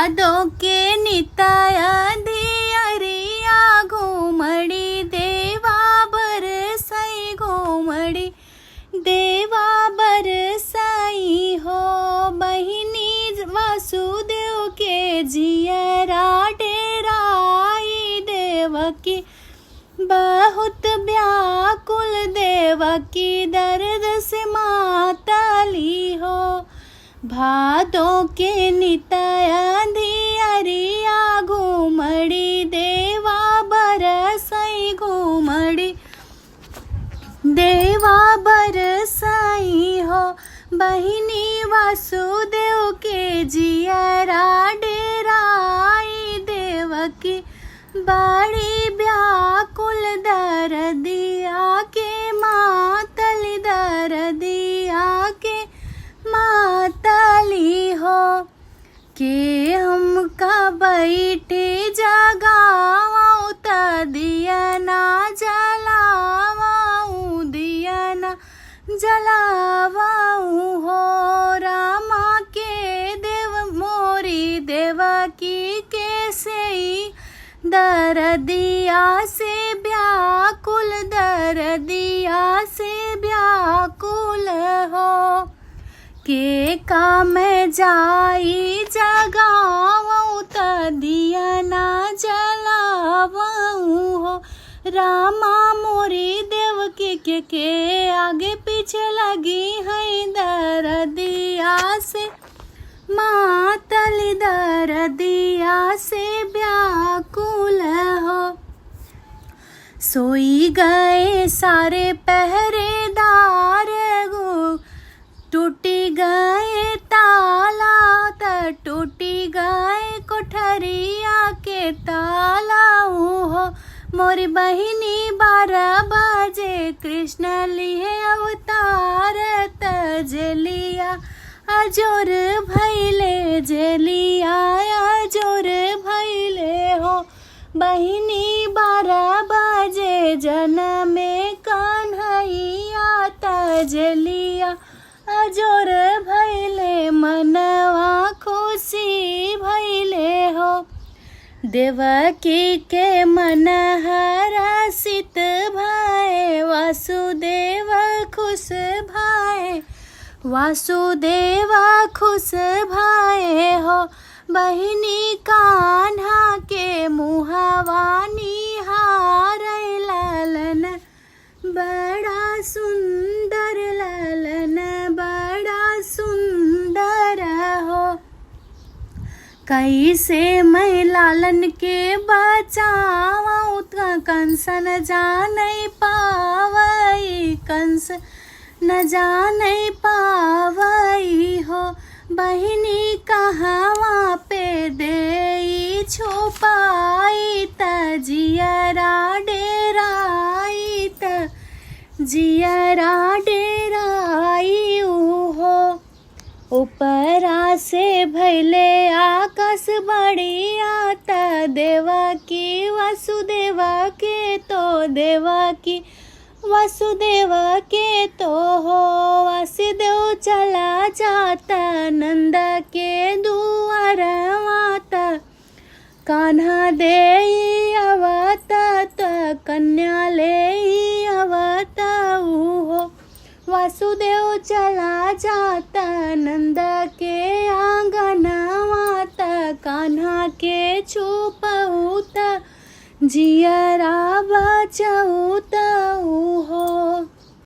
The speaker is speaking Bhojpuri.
भादों के निताया दियरिया घूमड़ी देवा बरसाई घूमड़ी देवा बरसाई हो। बहिनी वासुदेव के जियरा डेराई देवकी बहुत व्याकुल देवकी दर्द से मातली हो। भादों के निताया दियरिया घूमड़ी देवा बरसाई घूमड़ी देवा बरसाई हो। बहिनी वासुदेव के जियरा डेराई देवकी बड़ी व्याकुल दर्दिया के मातली दर्दिया के मातली हो। के हमका बैठे जगावाऊ त दिया ना जलावाऊ दिया ना जलावाऊ हो। रामा के देव मोरी देवकी के से दर्दिया से व्याकुल दर्दिया से व्याकुल हो। के काम जाई जगावऊ त दिया ना जलावऊ हो। रामा मोरी देवकी के आगे पीछे लगी है दर्दिया से मातली दर्दिया से व्याकुल हो। सोई गए सारे पहरेदार गो टूटी गए ताला त टूटी गए कोठरिया के ताला हो। मोरी बहिनी 12 बजे कृष्ण लिए अवतार त जेलिया अजोर भैले जेलिया अजोर भैले हो। बहिनी 12 बजे जनमे कन्हैया त जेलिया अजोर भैले मनवा खुशी भैले हो। देवकी के मन हरषित भय वासुदेव खुश भय वासुदेव खुश भय हो। बहिनी कान्हा के मुहवा निहार ललन बड़ा सुंदर ललन बड़ा सुंदर हो। कैसे मैं लालन के बचाऊं कंस न जाने पावई कंस न जाने पावई हो। बहिनी कहवा पे देई छुपाई त जियरा डेराई त जियरा डेराई हो। ऊपरा से भैले आकाश बढ़िया त देवकी वासुदेव के तो देवकी वासुदेव के तो हो। वासुदेव चला जाता नंद के दुआर माता कान्हा दे अवता त कन्या ले अवता हो। वासुदेव चला जाता नंद के आंगन माता कान्हा के छुपऊता जियरा बचऊता